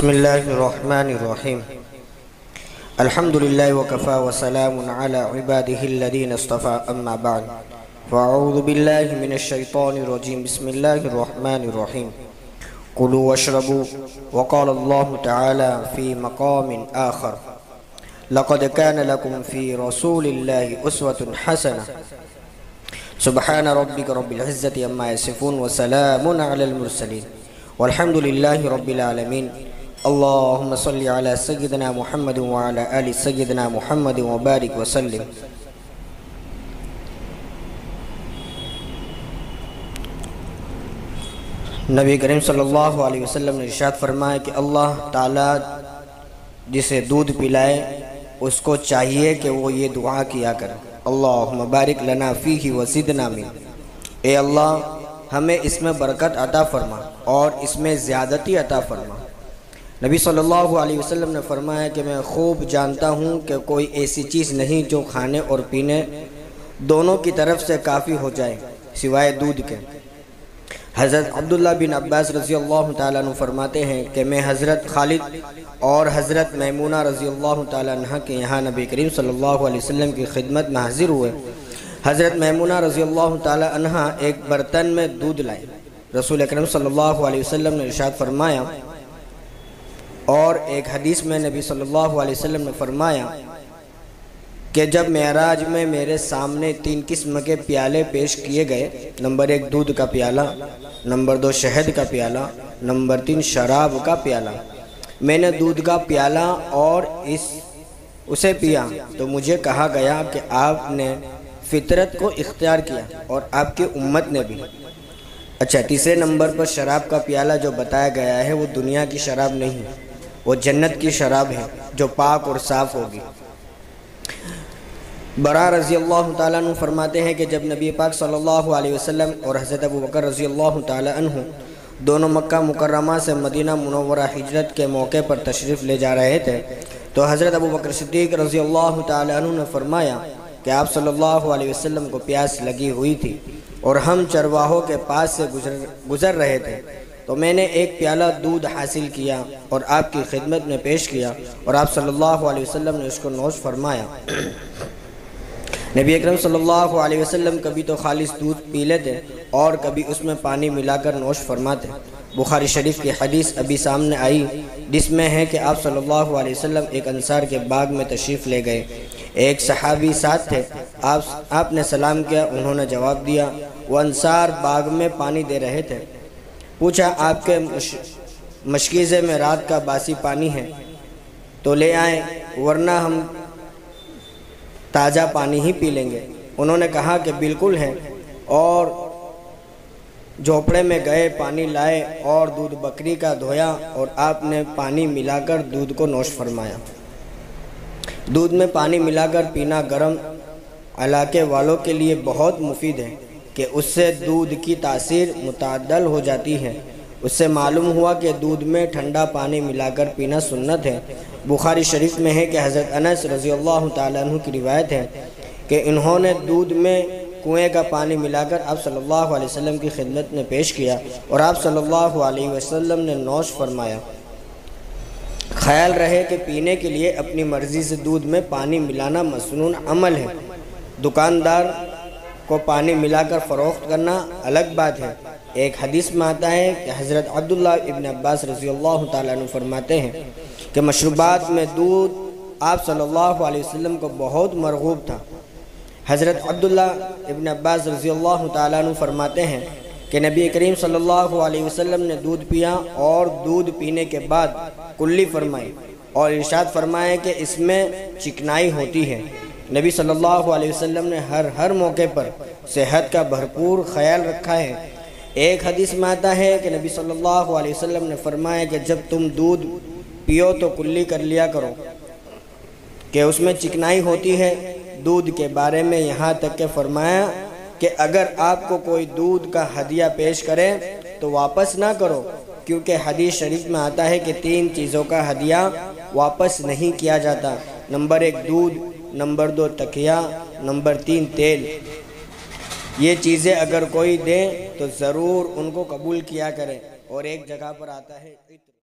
بسم الله الرحمن الرحيم. الحمد لله وكفى وسلام على عباده الذين اصطفى أما بعد. فأعوذ بالله من الشيطان الرجيم. بسم الله الرحمن الرحيم. كلوا واشربوا. وقال الله تعالى في مقام آخر: لقد كان لكم في رسول الله أسوة حسنة. سبحان ربك رب العزة عما يصفون وسلام على المرسلين والحمد لله رب العالمين. اللهم صل على سيدنا محمد وعلى آل سيدنا محمد وبارك وسلم. نبی کریم صلی اللہ علیہ وسلم نے ارشاد فرمایا کہ اللہ تعالیٰ جسے دودھ پلائے اس کو چاہیے کہ وہ یہ دعا کیا کرے: اللہم بارک لنا فیہ وزدنا من. اے اللہ ہمیں اس میں برکت عطا فرما اور اس میں زیادتی عطا فرما. نبی صلی اللہ علیہ وسلم نے فرمایا کہ میں خوب جانتا ہوں کہ کوئی ایسی چیز نہیں جو کھانے اور پینے دونوں کی طرف سے کافی ہو جائے سوائے دودھ کے. حضرت عبداللہ بن عباس رضی اللہ تعالیٰ عنہ فرماتے ہیں کہ میں حضرت خالد اور حضرت میمونہ رضی اللہ تعالیٰ عنہ کے یہاں نبی کریم صلی اللہ علیہ وسلم کی خدمت میں حاضر ہوئے. حضرت میمونہ رضی اللہ تعالیٰ عنہ ایک برتن میں دودھ لائے. رسول اکرم صلی اللہ علیہ وسلم نے ارشاد فرمایا، اور ایک حدیث میں نبی صلی اللہ علیہ وسلم نے فرمایا کہ جب معراج میں میرے سامنے 3 قسم کے پیالے پیش کیے گئے: نمبر 1 دودھ کا پیالہ، نمبر 2 شہد کا پیالہ، نمبر 3 شراب کا پیالہ. میں نے دودھ کا پیالہ اور اسے پیا تو مجھے کہا گیا کہ آپ نے فطرت کو اختیار کیا اور آپ کی امت نے بھی. اچھا، تیسرے نمبر پر شراب کا پیالہ جو بتایا گیا ہے وہ دنیا کی شراب نہیں، وہ جنت کی شراب ہے جو پاک اور صاف ہوگی. برا رضی اللہ تعالیٰ عنہ فرماتے ہیں کہ جب نبی پاک صلی اللہ علیہ وسلم اور حضرت ابوبکر رضی اللہ تعالیٰ عنہ دونوں مکہ مکرمہ سے مدینہ منورہ ہجرت کے موقع پر تشریف لے جا رہے تھے تو حضرت ابوبکر صدیق رضی اللہ تعالیٰ عنہ نے فرمایا کہ آپ صلی اللہ علیہ وسلم کو پیاس لگی ہوئی تھی اور ہم چرواہوں کے پاس سے گزر رہے تھے، تو میں نے ایک پیالہ دودھ حاصل کیا اور آپ کی خدمت میں پیش کیا اور آپ صلی اللہ علیہ وسلم نے اس کو نوش فرمایا. نبی اکرم صلی اللہ علیہ وسلم کبھی تو خالص دودھ پی لیتے اور کبھی اس میں پانی ملا کر نوش فرماتے. بخاری شریف کی حدیث ابھی سامنے آئی جس میں ہے کہ آپ صلی اللہ علیہ وسلم ایک انصار کے باغ میں تشریف لے گئے. ایک صحابی ساتھ تھے. آپ نے سلام کیا، انہوں نے جواب دیا. وہ انصار باغ میں پانی دے رہے تھے. پوچھا، آپ کے مشکیزے میں رات کا باسی پانی ہے تو لے آئیں، ورنہ ہم تازہ پانی ہی پی لیں گے. انہوں نے کہا کہ بالکل ہے، اور جھوپڑے میں گئے، پانی لائے اور دودھ بکری کا دھویا اور آپ نے پانی ملا کر دودھ کو نوش فرمایا. دودھ میں پانی ملا کر پینا گرم علاقے والوں کے لیے بہت مفید ہے کہ اس سے دودھ کی تاثیر متعدل ہو جاتی ہے. اس سے معلوم ہوا کہ دودھ میں ٹھنڈا پانی ملا کر پینا سنت ہے. بخاری شریف میں ہے کہ حضرت انس رضی اللہ تعالیٰ عنہ کی روایت ہے کہ انہوں نے دودھ میں کنویں کا پانی ملا کر آپ صلی اللہ علیہ وسلم کی خدمت میں پیش کیا اور آپ صلی اللہ علیہ وسلم نے نوش فرمایا. خیال رہے کہ پینے کے لیے اپنی مرضی سے دودھ میں پانی ملانا مسنون عمل ہے. دکاندار کو پانی ملا کر فروخت کرنا الگ بات ہے. ایک حدیث میں آتا ہے کہ حضرت عبداللہ ابن عباس رضی اللہ تعالیٰ عنہ فرماتے ہیں کہ مشروبات میں دودھ آپ صلی اللہ علیہ وسلم کو بہت مرغوب تھا. حضرت عبداللہ ابن عباس رضی اللہ تعالیٰ عنہ فرماتے ہیں کہ نبی کریم صلی اللہ علیہ وسلم نے دودھ پیا اور دودھ پینے کے بعد کلی فرمائی اور ارشاد فرمایا کہ اس میں چکنائی ہوتی ہے. نبی صلی اللہ علیہ وسلم نے ہر موقع پر صحت کا بھرپور خیال رکھا ہے. ایک حدیث میں آتا ہے کہ نبی صلی اللہ علیہ وسلم نے فرمایا کہ جب تم دودھ پیو تو کلی کر لیا کرو کہ اس میں چکنائی ہوتی ہے. دودھ کے بارے میں یہاں تک کہ فرمایا کہ اگر آپ کو کوئی دودھ کا ہدیہ پیش کرے تو واپس نہ کرو، کیونکہ حدیث شریف میں آتا ہے کہ 3 چیزوں کا ہدیہ واپس نہیں کیا جاتا: نمبر 1 دودھ، نمبر 2 تکیہ، نمبر 3 تیل. یہ چیزیں اگر کوئی دے تو ضرور ان کو قبول کیا کرے. اور ایک جگہ پر آتا ہے